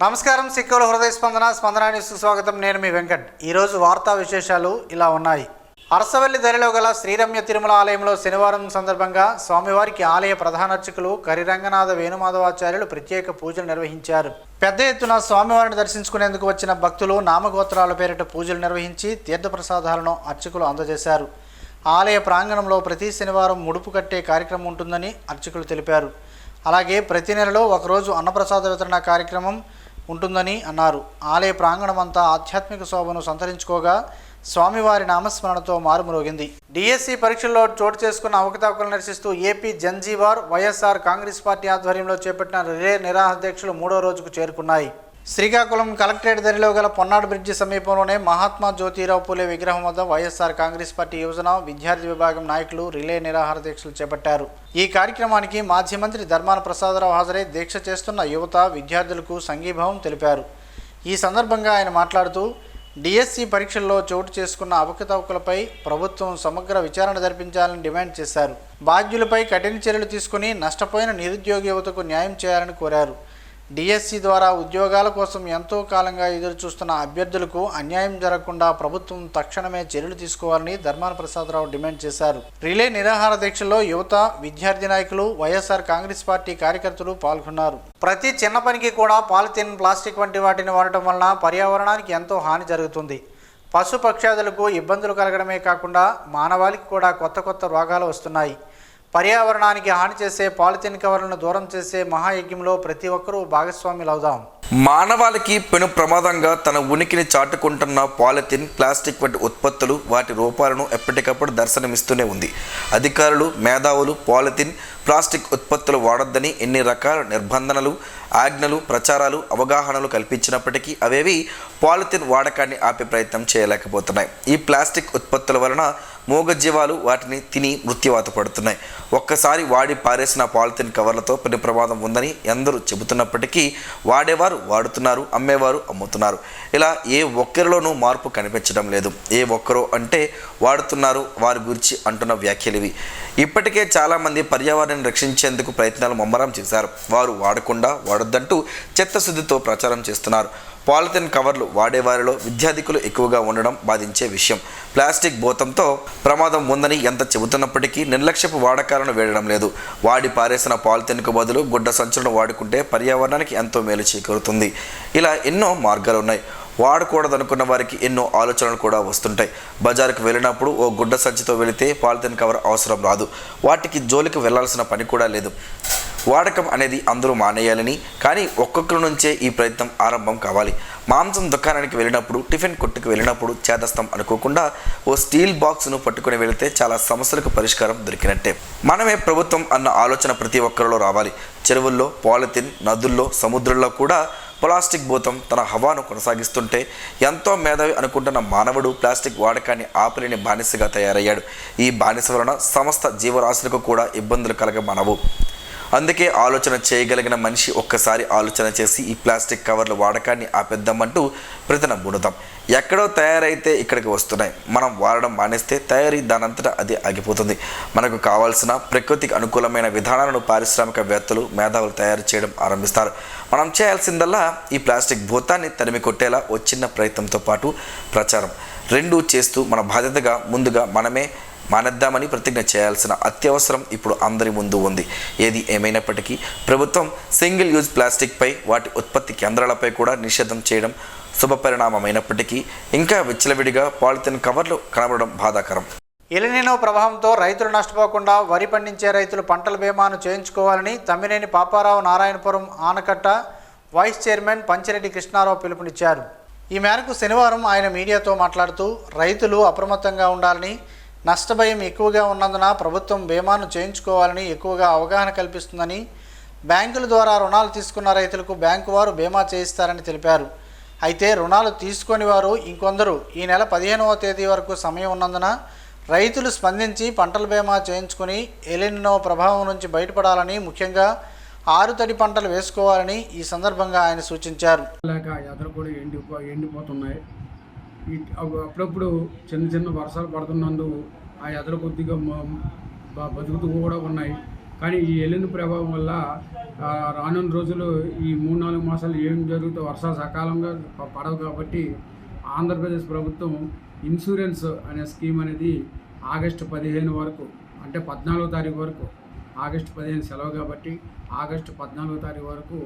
నమస్కారం. సిక్కుల హృదయ స్పందన న్యూస్కు స్వాగతం. నేను మీ వెంకట్. ఈరోజు వార్తా విశేషాలు ఇలా ఉన్నాయి. అరసవల్లి దరిలో గల శ్రీరమ్య తిరుమల ఆలయంలో శనివారం సందర్భంగా స్వామివారికి ఆలయ ప్రధాన అర్చకులు కరిరంగనాథ వేణుమాధవాచార్యులు ప్రత్యేక పూజలు నిర్వహించారు. పెద్ద ఎత్తున స్వామివారిని దర్శించుకునేందుకు వచ్చిన భక్తులు నామగోత్రాల పేరిట పూజలు నిర్వహించి తీర్థప్రసాదాలను అర్చకులు అందజేశారు. ఆలయ ప్రాంగణంలో ప్రతి శనివారం ముడుపు కట్టే కార్యక్రమం ఉంటుందని అర్చకులు తెలిపారు. అలాగే ప్రతి నెలలో ఒకరోజు అన్నప్రసాద వితరణ కార్యక్రమం ఉంటుందని అన్నారు. ఆలయ ప్రాంగణం అంతా ఆధ్యాత్మిక శోభను సంతరించుకోగా స్వామివారి నామస్మరణతో మారుమ్రోగింది. డిఎస్సి పరీక్షల్లో చోటు చేసుకున్న అవకతవకలు నిరసిస్తూ ఏపీ జన్జీవార్ వైఎస్ఆర్ కాంగ్రెస్ పార్టీ ఆధ్వర్యంలో చేపట్టిన రిలే నిరాహార దీక్షలు 3వ రోజుకు చేరుకున్నాయి. శ్రీకాకుళం కలెక్టరేట్ దరిలో గల పొన్నాడు బ్రిడ్జి సమీపంలోనే మహాత్మా జ్యోతిరావు పూలే విగ్రహం వద్ద వైఎస్ఆర్ కాంగ్రెస్ పార్టీ యువజన విద్యార్థి విభాగం నాయకులు రిలే నిరాహార దీక్షలు చేపట్టారు. ఈ కార్యక్రమానికి మాజీ మంత్రి ధర్మాన ప్రసాదరావు హాజరై దీక్ష చేస్తున్న యువత విద్యార్థులకు సంఘీభావం తెలిపారు. ఈ సందర్భంగా ఆయన మాట్లాడుతూ డిఎస్సి పరీక్షల్లో చోటు చేసుకున్న అవకతవకలపై ప్రభుత్వం సమగ్ర విచారణ జరిపించాలని డిమాండ్ చేశారు. బాధ్యులపై కఠిన చర్యలు తీసుకుని నష్టపోయిన నిరుద్యోగ యువతకు న్యాయం చేయాలని కోరారు. డిఎస్సి ద్వారా ఉద్యోగాల కోసం ఎంతో కాలంగా ఎదురుచూస్తున్న అభ్యర్థులకు అన్యాయం జరగకుండా ప్రభుత్వం తక్షణమే చర్యలు తీసుకోవాలని ధర్మాన ప్రసాదరావు డిమాండ్ చేశారు. రిలే నిరాహార దీక్షలో యువత, విద్యార్థి నాయకులు, వైఎస్ఆర్ కాంగ్రెస్ పార్టీ కార్యకర్తలు పాల్గొన్నారు. ప్రతి చిన్న పనికి కూడా పాలిథిన్, ప్లాస్టిక్ వంటి వాటిని వాడటం వలన పర్యావరణానికి ఎంతో హాని జరుగుతుంది. పశుపక్షాదులకు ఇబ్బందులు కలగడమే కాకుండా మానవాళికి కూడా కొత్త రోగాలు వస్తున్నాయి. పర్యావరణానికి హాని చేసే పాలిథిన్ కవర్లను దూరం చేసే మహాయజ్ఞంలో ప్రతి ఒక్కరూ భాగస్వాములవుదాం. మానవాళికి పెను ప్రమాదంగా తన ఉనికిని చాటుకుంటున్న పాలిథిన్, ప్లాస్టిక్ వంటి ఉత్పత్తులు వాటి రూపాలను ఎప్పటికప్పుడు దర్శనమిస్తూనే ఉంది. అధికారులు, మేధావులు పాలిథిన్, ప్లాస్టిక్ ఉత్పత్తులు వాడొద్దని ఎన్ని రకాల నిర్బంధనలు, ఆజ్ఞలు, ప్రచారాలు, అవగాహనలు కల్పించినప్పటికీ అవేవి పాలిథిన్ వాడకాన్ని ఆపే ప్రయత్నం చేయలేకపోతున్నాయి. ఈ ప్లాస్టిక్ ఉత్పత్తుల వలన మూగజీవాలు వాటిని తిని మృత్యువాత పడుతున్నాయి. ఒక్కసారి వాడి పారేసిన పాలిథిన్ కవర్లతో పెను ప్రమాదం ఉందని ఎందరూ చెబుతున్నప్పటికీ వాడేవారు వాడుతున్నారు, అమ్మేవారు అమ్ముతున్నారు. ఇలా ఏ ఒక్కరిలోనూ మార్పు కనిపించడం లేదు. ఏ ఒక్కరో అంటే వాడుతున్నారు వారి గురించి అంటున్న వ్యాఖ్యలు ఇవి. ఇప్పటికే చాలామంది పర్యావరణాన్ని రక్షించేందుకు ప్రయత్నాలు ముమ్మరం చేశారు. వారు వాడకుండా వాడొద్దంటూ చిత్తశుద్ధితో ప్రచారం చేస్తున్నారు. పాలిథిన్ కవర్లు వాడేవారిలో విద్యార్థికులు ఎక్కువగా ఉండడం బాధించే విషయం. ప్లాస్టిక్ భూతంతో ప్రమాదం ఉందని ఎంత చెబుతున్నప్పటికీ నిర్లక్ష్యపు వాడకాలను వేయడం లేదు. వాడి పారేసిన పాలిథిన్కు బదులు గుడ్డ సంచులను వాడుకుంటే పర్యావరణానికి ఎంతో మేలు చేకూరుతుంది. ఇలా ఎన్నో మార్గాలు ఉన్నాయి. వాడకూడదనుకున్న వారికి ఎన్నో ఆలోచనలు కూడా వస్తుంటాయి. బజారుకు వెళ్ళినప్పుడు ఓ గుడ్డ సంచితో వెళితే పాలిథిన్ కవర్ అవసరం రాదు. వాటికి జోలికి వెళ్లాల్సిన పని కూడా లేదు. వాడకం అనేది అందరూ మానేయాలని, కానీ ఒక్కొక్కరి నుంచే ఈ ప్రయత్నం ఆరంభం కావాలి. మాంసం దుకాణానికి వెళ్ళినప్పుడు, టిఫిన్ కొట్టుకు వెళ్ళినప్పుడు చేదస్తం అనుకోకుండా ఓ స్టీల్ బాక్స్ను పట్టుకుని వెళితే చాలా సమస్యలకు పరిష్కారం దొరికినట్టే. మనమే ప్రభుత్వం అన్న ఆలోచన ప్రతి ఒక్కరిలో రావాలి. చెరువుల్లో, పాలిథిన్, నదుల్లో, సముద్రంలో కూడా ప్లాస్టిక్ భూతం తన హవాను కొనసాగిస్తుంటే ఎంతో మేధావి అనుకుంటున్న మానవుడు ప్లాస్టిక్ వాడకాన్ని ఆపలేని బానిసగా తయారయ్యాడు. ఈ బానిస వలన సమస్త జీవరాశులకు కూడా ఇబ్బందులు కలగమనవు. అందుకే ఆలోచన చేయగలిగిన మనిషి ఒక్కసారి ఆలోచన చేసి ఈ ప్లాస్టిక్ కవర్ల వాడకాన్ని ఆపేద్దామంటూ ప్రతిన బుణుదాం. ఎక్కడో తయారైతే ఇక్కడికి వస్తున్నాయి. మనం వాడడం మానేస్తే తయారీ దానంతటా అది ఆగిపోతుంది. మనకు కావాల్సిన ప్రకృతికి అనుకూలమైన విధానాలను పారిశ్రామికవేత్తలు, మేధావులు తయారు చేయడం ఆరంభిస్తారు. మనం చేయాల్సిందల్లా ఈ ప్లాస్టిక్ భూతాన్ని తరిమి కొట్టేలా ఓ చిన్న ప్రయత్నంతో పాటు ప్రచారం రెండూ చేస్తూ మన బాధ్యతగా ముందుగా మనమే మానేద్దామని ప్రతిజ్ఞ చేయాల్సిన అత్యవసరం ఇప్పుడు అందరి ముందు ఉంది. ఏది ఏమైనప్పటికీ ప్రభుత్వం సింగిల్ యూజ్ ప్లాస్టిక్పై, వాటి ఉత్పత్తి కేంద్రాలపై కూడా నిషేధం చేయడం శుభపరిణామమైనప్పటికీ ఇంకా విచ్చలవిడిగా పాలిథిన్ కవర్లు కనబడడం బాధాకరం. ఎలినినో ప్రభావంతో రైతులు నష్టపోకుండా వరి పండించే రైతులు పంటల బీమాను చేయించుకోవాలని తమ్మినేని పాపారావు నారాయణపురం ఆనకట్ట వైస్ చైర్మన్ పంచిరెడ్డి కృష్ణారావు పిలుపునిచ్చారు. ఈ మేరకు శనివారం ఆయన మీడియాతో మాట్లాడుతూ రైతులు అప్రమత్తంగా ఉండాలని, నష్టభయం ఎక్కువగా ఉన్నందున ప్రభుత్వం బీమాను చేయించుకోవాలని ఎక్కువగా అవగాహన కల్పిస్తుందని, బ్యాంకుల ద్వారా రుణాలు తీసుకున్న రైతులకు బ్యాంకు వారు బీమా చేయిస్తారని తెలిపారు. అయితే రుణాలు తీసుకొని వారు ఇంకొందరు ఈ నెల 15వ తేదీ వరకు సమయం ఉన్నందున రైతులు స్పందించి పంటల బీమా చేయించుకుని ఎలినినో ప్రభావం నుంచి బయటపడాలని, ముఖ్యంగా ఆరుతడి పంటలు వేసుకోవాలని ఈ సందర్భంగా ఆయన సూచించారు. అప్పుడప్పుడు చిన్న వర్షాలు పడుతున్నందుకు ఆ ఎదలు కొద్దిగా బతుకుతూ కూడా ఉన్నాయి. కానీ ఈ ఎల్లిన ప్రభావం వల్ల రానున్న రోజులు ఈ 3-4 మాసాలు ఏం జరుగుతుందో వర్షాలు సకాలంగా పడవు కాబట్టి ఆంధ్రప్రదేశ్ ప్రభుత్వం ఇన్సూరెన్స్ అనే స్కీమ్ అనేది ఆగస్టు 15 వరకు, అంటే 14వ తారీఖు వరకు, ఆగస్టు 15 సెలవు కాబట్టి ఆగస్టు 14వ తారీఖు వరకు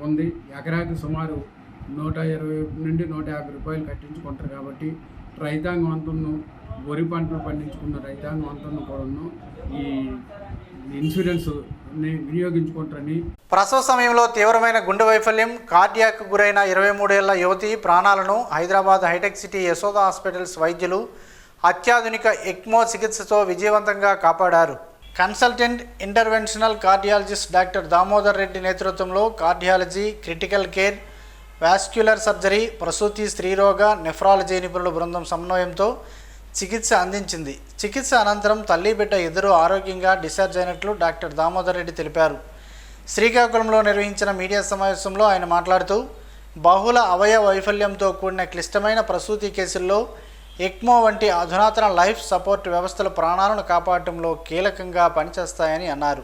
ఉంది. ఎకరాకి సుమారు 120 నుండి 150 రూపాయలు కట్టించుకుంటారు కాబట్టి రైతాంగం అంతను, వరి పంటలు పండించుకున్న రైతాంగం అంతను కూడాను ఈ ఇన్సూరెన్స్ని వినియోగించుకుంటారని. ప్రసవ సమయంలో తీవ్రమైన గుండె వైఫల్యం, కార్డియాక్ గురైన 23 ఏళ్ల యువతి ప్రాణాలను Hyderabad hitech city Yashoda hospitals వైద్యులు అత్యాధునిక ఎక్మో చికిత్సతో విజయవంతంగా కాపాడారు. Consultant interventional cardiologist doctor Damodar Reddy నేతృత్వంలో cardiology, critical care, vascular surgery, ప్రసూతి, స్త్రీరోగ, నెఫ్రాలజీ నిపుణుల బృందం సమన్వయంతో చికిత్స అందించింది. చికిత్స అనంతరం తల్లి బిడ్డ ఇద్దరు ఆరోగ్యంగా డిశ్చార్జ్ అయినట్లు డాక్టర్ దామోదర్ రెడ్డి తెలిపారు. శ్రీకాకుళంలో నిర్వహించిన మీడియా సమావేశంలో ఆయన మాట్లాడుతూ బహుళ అవయవ వైఫల్యంతో కూడిన క్లిష్టమైన ప్రసూతి కేసుల్లో ఎక్మో వంటి అధునాతన లైఫ్ సపోర్ట్ వ్యవస్థలు ప్రాణాలను కాపాడటంలో కీలకంగా పనిచేస్తాయని అన్నారు.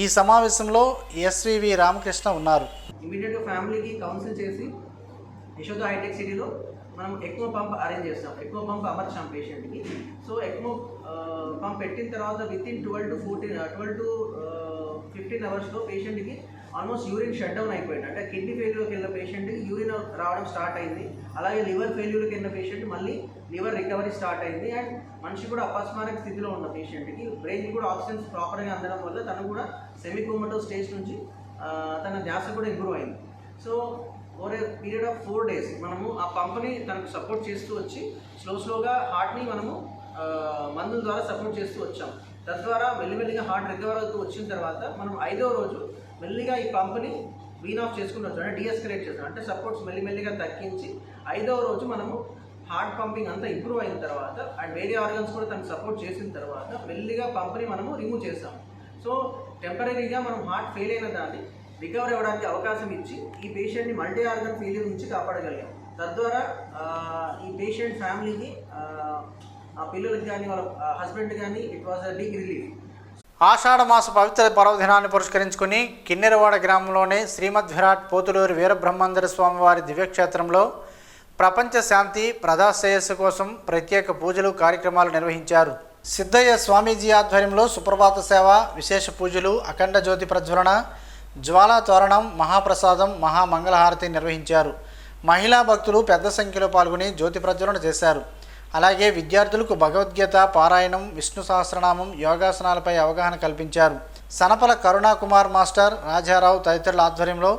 ఈ సమావేశంలో ఎస్వివి రామకృష్ణ ఉన్నారు. ఇమీడియట్గా ఫ్యామిలీకి కౌన్సిల్ చేసి యశోద హైటెక్ సిటీలో మనం ఎక్మో పంప్ అరేంజ్ చేస్తాం. ఎక్మో పంప్ అమర్చాం పేషెంట్కి. సో ఎక్మో పంప్ పెట్టిన తర్వాత వితిన్ 12 to 15 అవర్స్లో పేషెంట్కి ఆల్మోస్ట్ యూరిన్ షట్ డౌన్ అయిపోయింది. అంటే కిడ్నీ ఫెయిల్యూర్కి వెళ్ళిన పేషెంట్కి యూరిన్ రావడం స్టార్ట్ అయింది. అలాగే లివర్ ఫెయిల్యూర్కి వెళ్ళిన పేషెంట్ మళ్ళీ లివర్ రికవరీ స్టార్ట్ అయింది. అండ్ మనిషి కూడా అపస్మారక స్థితిలో ఉన్న పేషెంట్కి బ్రెయిన్కి కూడా ఆక్సిజన్ ప్రాపర్గా అందడం వల్ల తను కూడా సెమీకోమటో స్టేజ్ నుంచి తన ధ్యాస కూడా ఇంప్రూవ్ అయింది. So over a period of 4 days మనము ఆ పంప్ని తనకు సపోర్ట్ చేస్తూ వచ్చి స్లోగా హార్ట్ని మనము మందుల ద్వారా సపోర్ట్ చేస్తూ వచ్చాం. తద్వారా మెల్లిమెల్లిగా హార్ట్ రికవర్ అవుతూ వచ్చిన తర్వాత మనం 5వ రోజు మెల్లిగా ఈ పంప్ని వీన్ ఆఫ్ చేసుకుంటూ వచ్చాం, అంటే డీఎస్కలేట్ చేస్తాం. అంటే సపోర్ట్స్ మెల్లిమెల్లిగా తగ్గించి 5వ రోజు మనము హార్ట్ పంపింగ్ అంతా ఇంప్రూవ్ అయిన తర్వాత అండ్ వేరే ఆర్గన్స్ కూడా తనకు సపోర్ట్ చేసిన తర్వాత మెల్లిగా పంప్ని మనము రిమూవ్ చేస్తాం. సో టెంపరీగా మనం హార్ట్ ఫెయిల్ అయిన దాన్ని రికవర్ అవ్వడానికి అవకాశం ఇచ్చి ఈ పేషెంట్ని మల్టీ ఆర్గన్ ఫెయిల్యూర్ నుంచి కాపాడగలిగాం. తద్వారా ఈ పేషెంట్ ఫ్యామిలీకి, ఆ పిల్లలకి కానీ వాళ్ళ హస్బెండ్ కానీ it was a big relief. ఆషాఢ మాస పవిత్ర పర్వదినాన్ని పురస్కరించుకుని కిన్నెరవాడ గ్రామంలోని శ్రీమద్ విరాట్ పోతులూరి వీరబ్రహ్మేంద్ర స్వామి వారి దివ్యక్షేత్రంలో ప్రపంచ శాంతి, ప్రజాశ్రేయస్సు కోసం ప్రత్యేక పూజలు, కార్యక్రమాలు నిర్వహించారు. సిద్ధయ్య స్వామీజీ ఆధ్వర్యంలో సుప్రభాత సేవ, విశేష పూజలు, అఖండ జ్యోతి ప్రజ్వలన, జ్వాలా తోరణం, మహాప్రసాదం, మహామంగళహారతి నిర్వహించారు. మహిళా భక్తులు పెద్ద సంఖ్యలో పాల్గొని జ్యోతి ప్రజ్వలన చేశారు. అలాగే విద్యార్థులకు భగవద్గీత పారాయణం, విష్ణు సహస్రనామం, యోగాసనాలపై అవగాహన కల్పించారు. సనపల కరుణాకుమార్ మాస్టర్, రాజారావు తదితరుల ఆధ్వర్యంలో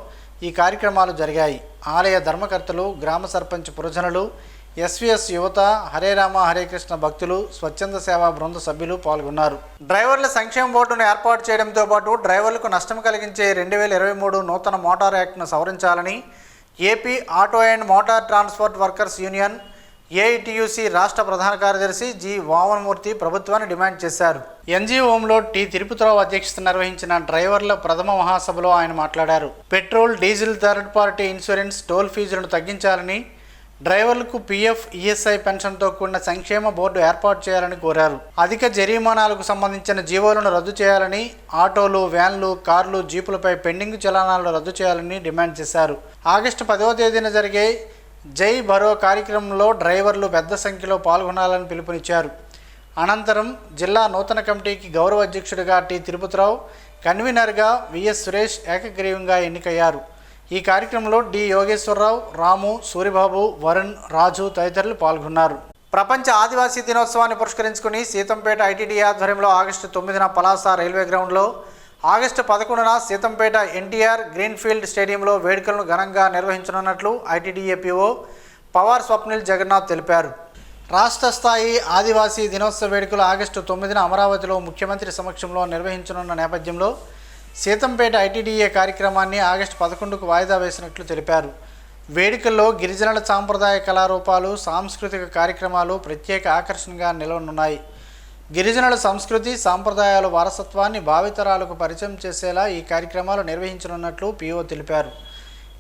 ఈ కార్యక్రమాలు జరిగాయి. ఆలయ ధర్మకర్తలు, గ్రామ సర్పంచ్ పురజనులు, ఎస్విఎస్ యువత, హరే రామ హరే కృష్ణ భక్తులు, స్వచ్ఛంద సేవా బృంద సభ్యులు పాల్గొన్నారు. డ్రైవర్ల సంక్షేమ బోర్డును ఏర్పాటు చేయడంతో పాటు డ్రైవర్లకు నష్టం కలిగించే 2023 నూతన మోటార్ యాక్ట్ను సవరించాలని AP auto and motor transport workers union AITUC రాష్ట్ర ప్రధాన కార్యదర్శి జి వామనమూర్తి ప్రభుత్వాన్ని డిమాండ్ చేశారు. ఎన్జీఓంలో టి తిరుపతిరావు అధ్యక్షత నిర్వహించిన డ్రైవర్ల ప్రథమ మహాసభలో ఆయన మాట్లాడారు. Petrol, diesel, third party insurance, toll ఫీజులను తగ్గించాలని, డ్రైవర్లకు పీఎఫ్, ఈఎస్ఐ పెన్షన్తో కూడిన సంక్షేమ బోర్డు ఏర్పాటు చేయాలని కోరారు. అధిక జరిమానాలకు సంబంధించిన జీవోలను రద్దు చేయాలని, ఆటోలు, వ్యాన్లు, కార్లు, జీపులపై పెండింగ్ చలానాలు రద్దు చేయాలని డిమాండ్ చేశారు. ఆగస్టు 10వ తేదీన జరిగే జై భరో కార్యక్రమంలో డ్రైవర్లు పెద్ద సంఖ్యలో పాల్గొనాలని పిలుపునిచ్చారు. అనంతరం జిల్లా నూతన కమిటీకి గౌరవ అధ్యక్షుడిగా టి తిరుపతిరావు, కన్వీనర్గా విఎస్ సురేష్ ఏకగ్రీవంగా ఎన్నికయ్యారు. ఈ కార్యక్రమంలో డి యోగేశ్వరరావు, రాము, సూరిబాబు, వరుణ్, రాజు తదితరులు పాల్గొన్నారు. ప్రపంచ ఆదివాసీ దినోత్సవాన్ని పురస్కరించుకుని సీతంపేట ఐటీడీ ఆధ్వర్యంలో ఆగస్టు 9న పలాస రైల్వే గ్రౌండ్లో, ఆగస్టు 11న సీతంపేట ఎన్టీఆర్ గ్రీన్ఫీల్డ్ స్టేడియంలో వేడుకలను ఘనంగా నిర్వహించనున్నట్లు ఐటీడీఏపీఓ పవార్ స్వప్నిల్ జగన్నాథ్ తెలిపారు. రాష్ట్ర స్థాయి ఆదివాసీ దినోత్సవ వేడుకలు ఆగస్టు 9న అమరావతిలో ముఖ్యమంత్రి సమక్షంలో నిర్వహించనున్న నేపథ్యంలో సీతంపేట ఐటీడీఏ కార్యక్రమాన్ని ఆగస్టు 11కు వాయిదా వేసినట్లు తెలిపారు. వేడుకల్లో గిరిజనుల సాంప్రదాయ కళారూపాలు, సాంస్కృతిక కార్యక్రమాలు ప్రత్యేక ఆకర్షణగా నిలవనున్నాయి. గిరిజనుల సంస్కృతి, సాంప్రదాయాల వారసత్వాన్ని భావితరాలకు పరిచయం చేసేలా ఈ కార్యక్రమాలు నిర్వహించనున్నట్లు పీఓ తెలిపారు.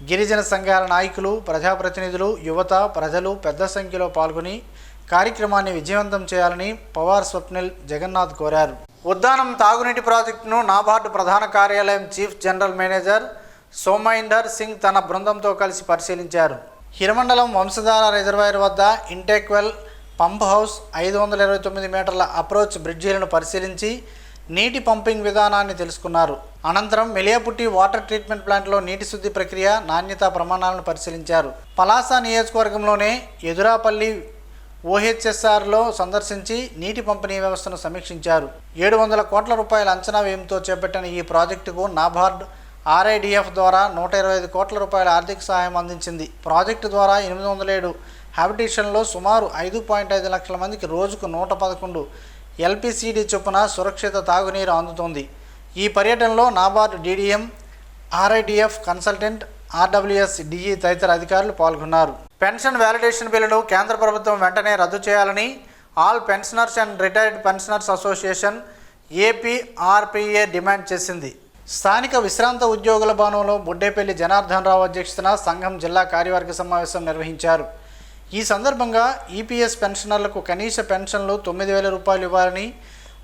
గిరిజన సంఘాల నాయకులు, ప్రజాప్రతినిధులు, యువత, ప్రజలు పెద్ద సంఖ్యలో పాల్గొని కార్యక్రమాన్ని విజయవంతం చేయాలని పవార్ స్వప్నిల్ జగన్నాథ్ కోరారు. ఉద్దానం తాగునీటి ప్రాజెక్టును నాబార్డు ప్రధాన కార్యాలయం చీఫ్ జనరల్ మేనేజర్ సోమైందర్ సింగ్ తన బృందంతో కలిసి పరిశీలించారు. హిరమండలం వంశధార రిజర్వాయర్ వద్ద ఇంటేక్ వెల్, పంప్ హౌస్, 529 మీటర్ల అప్రోచ్ బ్రిడ్జీలను పరిశీలించి నీటి పంపింగ్ విధానాన్ని తెలుసుకున్నారు. అనంతరం మెలియాపుట్టి వాటర్ ట్రీట్మెంట్ ప్లాంట్లో నీటి శుద్ధి ప్రక్రియ, నాణ్యతా ప్రమాణాలను పరిశీలించారు. పలాస నియోజకవర్గంలోనే ఎదురాపల్లి ఓహెచ్ఎస్ఆర్లో సందర్శించి నీటి పంపిణీ వ్యవస్థను సమీక్షించారు. 700 కోట్ల రూపాయల అంచనా వ్యయంతో చేపట్టిన ఈ ప్రాజెక్టుకు నాబార్డ్ ఆర్ఐడిఎఫ్ ద్వారా 125 కోట్ల రూపాయల ఆర్థిక సహాయం అందించింది. ప్రాజెక్టు ద్వారా 807 హ్యాబిటేషన్లో సుమారు 5.5 లక్షల మందికి రోజుకు 111 ఎల్పిసిడి చొప్పున సురక్షిత తాగునీరు అందుతోంది. ఈ పర్యటనలో NABARD DDM, RIDF consultant, RWS DE తదితర అధికారులు పాల్గొన్నారు. పెన్షన్ వ్యాలిడేషన్ బిల్లును కేంద్ర ప్రభుత్వం వెంటనే రద్దు చేయాలని all pensioners and retired pensioners association APRPA demand చేసింది. స్థానిక విశ్రాంత ఉద్యోగుల భవనంలో బుడ్డేపల్లి జనార్దన్ రావు అధ్యక్షతన సంఘం జిల్లా కార్యవర్గ సమావేశం నిర్వహించారు. ఈ సందర్భంగా ఈపీఎస్ పెన్షనర్లకు కనీస పెన్షన్లు 9,000 రూపాయలు ఇవ్వాలని,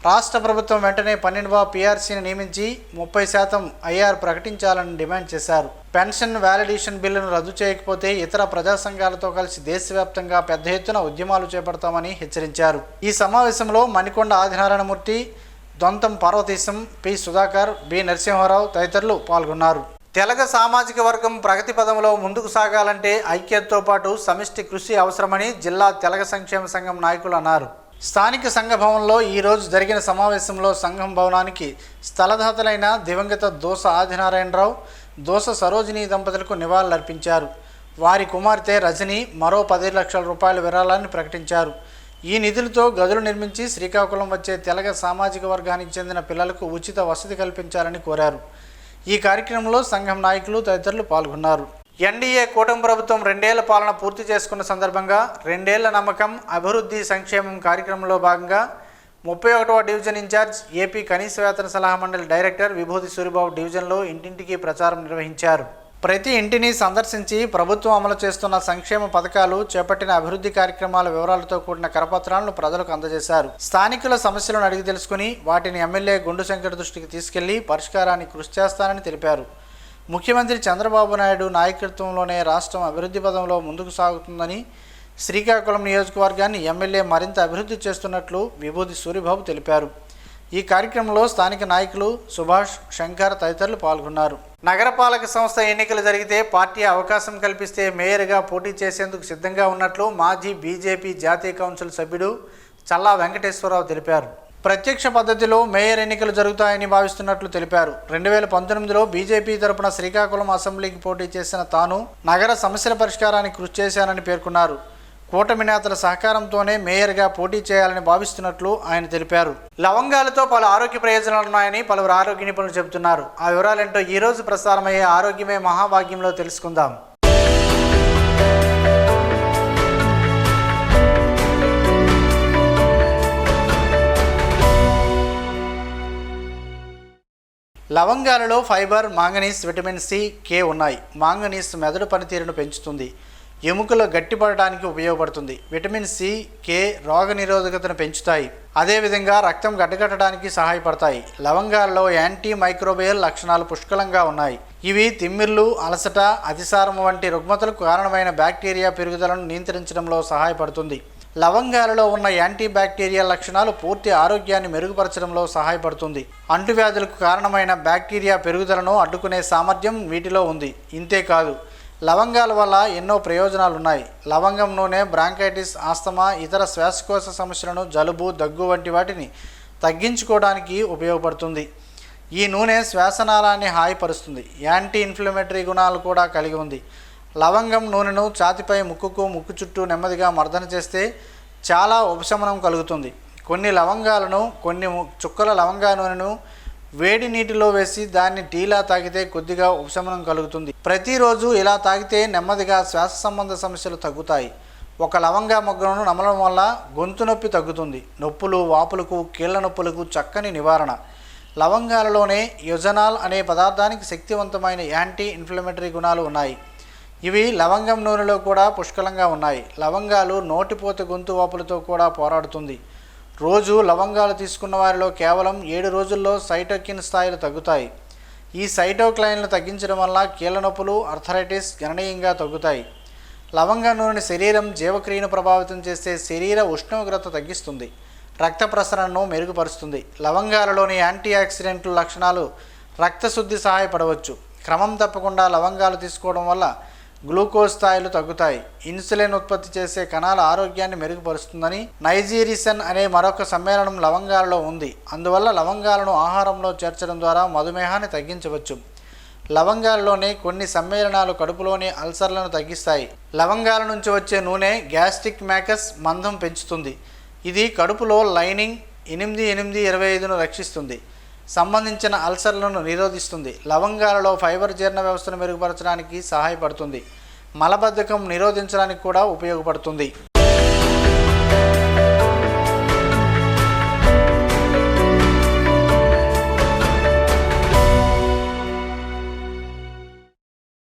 రాష్ట్ర ప్రభుత్వం వెంటనే 12వ పీఆర్సీని నియమించి 30% ఐఆర్ ప్రకటించాలని డిమాండ్ చేశారు. పెన్షన్ వ్యాలిడేషన్ బిల్లును రద్దు చేయకపోతే ఇతర ప్రజా సంఘాలతో కలిసి దేశవ్యాప్తంగా పెద్ద ఎత్తున ఉద్యమాలు చేపడతామని హెచ్చరించారు. ఈ సమావేశంలో మణికొండ ఆదినారాయణమూర్తి, దొంతం పార్వతీశం, పి సుధాకర్, బి నరసింహారావు తదితరులు పాల్గొన్నారు. తెలగ సామాజిక వర్గం ప్రగతి పదంలో ముందుకు సాగాలంటే ఐక్యతతో పాటు సమిష్టి కృషి అవసరమని జిల్లా తెలగ సంక్షేమ సంఘం నాయకులు అన్నారు. స్థానిక సంఘ భవనంలో ఈరోజు జరిగిన సమావేశంలో సంఘం భవనానికి స్థలదాతలైన దివంగత దోస ఆదినారాయణరావు, దోస సరోజిని దంపతులకు నివాళులర్పించారు. వారి కుమార్తె రజని మరో 10 లక్షల రూపాయల విరాళాన్ని ప్రకటించారు. ఈ నిధులతో గదులు నిర్మించి శ్రీకాకుళం వచ్చే తెలగ సామాజిక వర్గానికి చెందిన పిల్లలకు ఉచిత వసతి కల్పించాలని కోరారు. ఈ కార్యక్రమంలో సంఘం నాయకులు తదితరులు పాల్గొన్నారు. ఎన్డీఏ కూటమి ప్రభుత్వం 2 ఏళ్ల పాలన పూర్తి చేసుకున్న సందర్భంగా 2 ఏళ్ల నమ్మకం, అభివృద్ధి, సంక్షేమం కార్యక్రమంలో భాగంగా 31వ డివిజన్ ఇన్ఛార్జ్, ఏపీ కనీస వేతన సలహా మండలి డైరెక్టర్ విభూతి సూరిబాబు డివిజన్లో ఇంటింటికి ప్రచారం నిర్వహించారు. ప్రతి ఇంటిని సందర్శించి ప్రభుత్వం అమలు చేస్తున్న సంక్షేమ పథకాలు, చేపట్టిన అభివృద్ధి కార్యక్రమాల వివరాలతో కూడిన కరపత్రాలను ప్రజలకు అందజేశారు. స్థానికుల సమస్యలను అడిగి తెలుసుకుని వాటిని ఎమ్మెల్యే గుండు శంకర్ దృష్టికి తీసుకెళ్లి పరిష్కారానికి కృషి చేస్తానని తెలిపారు. ముఖ్యమంత్రి చంద్రబాబు నాయుడు నాయకత్వంలోనే రాష్ట్రం అభివృద్ధి పదంలో ముందుకు సాగుతుందని, శ్రీకాకుళం నియోజకవర్గాన్ని ఎమ్మెల్యే మరింత అభివృద్ధి చేస్తున్నట్లు విభూతి సూరిబాబు తెలిపారు. ఈ కార్యక్రమంలో స్థానిక నాయకులు సుభాష్, శంకర్ తదితరులు పాల్గొన్నారు. నగరపాలక సంస్థ ఎన్నికలు జరిగితే పార్టీ అవకాశం కల్పిస్తే మేయర్గా పోటీ చేసేందుకు సిద్ధంగా ఉన్నట్లు మాజీ బీజేపీ జాతీయ కౌన్సిల్ సభ్యుడు చల్లా వెంకటేశ్వరరావు తెలిపారు. ప్రత్యక్ష పద్ధతిలో మేయర్ ఎన్నికలు జరుగుతాయని భావిస్తున్నట్లు తెలిపారు. 2019లో బీజేపీ తరపున శ్రీకాకుళం అసెంబ్లీకి పోటీ చేసిన తాను నగర సమస్యల పరిష్కారానికి కృషి చేశానని పేర్కొన్నారు. కూటమి నేతల సహకారంతోనే మేయర్గా పోటీ చేయాలని భావిస్తున్నట్లు ఆయన తెలిపారు. లవంగాలతో పలు ఆరోగ్య ప్రయోజనాలున్నాయని పలువురు ఆరోగ్య నిపుణులు చెబుతున్నారు. ఆ వివరాలేంటో ఈరోజు ప్రసారమయ్యే ఆరోగ్యమే మహాభాగ్యంలో తెలుసుకుందాం. లవంగాలలో ఫైబర్, మాంగనీస్, విటమిన్ సి, కే ఉన్నాయి. మాంగనీస్ మెదడు పనితీరును పెంచుతుంది, ఎముకలు గట్టిపడటానికి ఉపయోగపడుతుంది. విటమిన్ సి, కే రోగనిరోధకతను పెంచుతాయి. అదేవిధంగా రక్తం గడ్డకట్టడానికి సహాయపడతాయి. లవంగాల్లో యాంటీ మైక్రోబియల్ లక్షణాలు పుష్కలంగా ఉన్నాయి. ఇవి తిమ్మిర్లు, అలసట, అతిసారం వంటి రుగ్మతలకు కారణమైన బ్యాక్టీరియా పెరుగుదలను నియంత్రించడంలో సహాయపడుతుంది. లవంగాలలో ఉన్న యాంటీ బ్యాక్టీరియల్ లక్షణాలు పూర్తి ఆరోగ్యాన్ని మెరుగుపరచడంలో సహాయపడుతుంది. అంటువ్యాధులకు కారణమైన బ్యాక్టీరియా పెరుగుదలను అడ్డుకునే సామర్థ్యం వీటిలో ఉంది. ఇంతేకాదు, లవంగాల వల్ల ఎన్నో ప్రయోజనాలున్నాయి. లవంగం నూనె బ్రాంకైటిస్, ఆస్తమా, ఇతర శ్వాసకోశ సమస్యలను, జలుబు, దగ్గు వంటి వాటిని తగ్గించుకోవడానికి ఉపయోగపడుతుంది. ఈ నూనె శ్వాసనాళాన్ని హాయిపరుస్తుంది. యాంటీ ఇన్ఫ్లమేటరీ గుణాలు కూడా కలిగి ఉంది. లవంగం నూనెను ఛాతిపై, ముక్కుకు, ముక్కు చుట్టూ నెమ్మదిగా మర్దన చేస్తే చాలా ఉపశమనం కలుగుతుంది. కొన్ని చుక్కల లవంగా నూనెను వేడి నీటిలో వేసి దాన్ని టీలా తాగితే కొద్దిగా ఉపశమనం కలుగుతుంది. ప్రతిరోజు ఇలా తాగితే నెమ్మదిగా శ్వాస సంబంధ సమస్యలు తగ్గుతాయి. ఒక లవంగా మొగ్గను నమలడం వల్ల గొంతు నొప్పి తగ్గుతుంది. నొప్పులు, వాపులకు, కీళ్ల నొప్పులకు చక్కని నివారణ. లవంగాలలోనే యుజనాల్ అనే పదార్థానికి శక్తివంతమైన యాంటీ ఇన్ఫ్లమేటరీ గుణాలు ఉన్నాయి. ఇవి లవంగం నూనెలో కూడా పుష్కలంగా ఉన్నాయి. లవంగాలు నోటిపోత, గొంతు వాపులతో కూడా పోరాడుతుంది. రోజు లవంగాలు తీసుకున్న వారిలో కేవలం 7 రోజుల్లో సైటోకిన్ స్థాయిలు తగ్గుతాయి. ఈ సైటోకైన్లు తగ్గించడం వల్ల కీళ్ళ నొప్పులు, ఆర్థరైటిస్ గణనీయంగా తగ్గుతాయి. లవంగ నూనె శరీరం జీవక్రియను ప్రభావితం చేసే శరీర ఉష్ణోగ్రత తగ్గిస్తుంది, రక్త ప్రసరణను మెరుగుపరుస్తుంది. లవంగాలలోని యాంటీ ఆక్సిడెంట్ల లక్షణాలు రక్తశుద్ధి సహాయపడవచ్చు. క్రమం తప్పకుండా లవంగాలు తీసుకోవడం వల్ల గ్లూకోజ్ స్థాయిలు తగ్గుతాయి. ఇన్సులిన్ ఉత్పత్తి చేసే కణాల ఆరోగ్యాన్ని మెరుగుపరుస్తుందని నైజీరిసన్ అనే మరొక సమ్మేళనం లవంగాలలో ఉంది. అందువల్ల లవంగాలను ఆహారంలో చేర్చడం ద్వారా మధుమేహాన్ని తగ్గించవచ్చు. లవంగాల్లోని కొన్ని సమ్మేళనాలు కడుపులోని అల్సర్లను తగ్గిస్తాయి. లవంగాల నుంచి వచ్చే నూనె గ్యాస్ట్రిక్ మ్యాకస్ మందం పెంచుతుంది. ఇది కడుపులో లైనింగ్ 8-8-25ను రక్షిస్తుంది, సంబంధించిన అల్సర్లను నిరోధిస్తుంది. లవంగాలలో ఫైబర్ జీర్ణ వ్యవస్థను మెరుగుపరచడానికి సహాయపడుతుంది, మలబద్ధకం నిరోధించడానికి కూడా ఉపయోగపడుతుంది.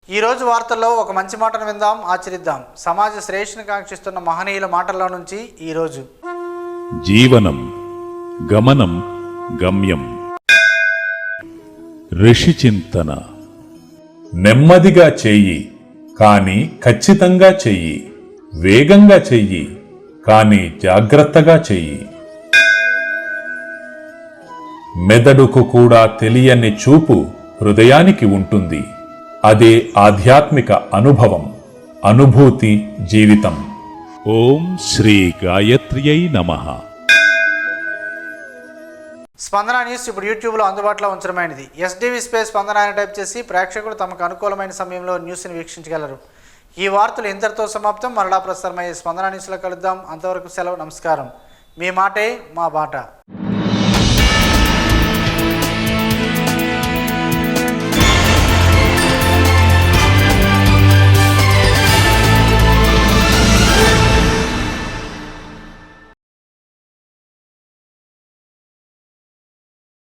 ఈరోజు వార్తల్లో ఒక మంచి మాటను విందాం, ఆచరిద్దాం. సమాజ శ్రేష్ఠను కాంక్షిస్తున్న మహనీయుల మాటల్లో నుంచి ఈరోజు. జీవనం గమనం గమ్యం. ఋషి చింతన. నెమ్మదిగా చెయ్యి కాని ఖచ్చితంగా చెయ్యి, వేగంగా చెయ్యి కాని జాగ్రత్తగా చెయ్యి. మెదడుకు కూడా తెలియని చూపు హృదయానికి ఉంటుంది. అదే ఆధ్యాత్మిక అనుభవం, అనుభూతి జీవితం. ఓం శ్రీ గాయత్ర్యై నమః. స్పందన న్యూస్ ఇప్పుడు యూట్యూబ్లో అందుబాటులో ఉంచడమైనది. ఎస్డివి స్పేస్ స్పందన అని టైప్ చేసి ప్రేక్షకులు తమకు అనుకూలమైన సమయంలో న్యూస్ని వీక్షించగలరు. ఈ వార్తలు ఇంతటితో సమాప్తం. మరలా ప్రసారమయ్యే స్పందన న్యూస్లో కలుద్దాం. అంతవరకు సెలవు, నమస్కారం. మీ మాటే మా బాట.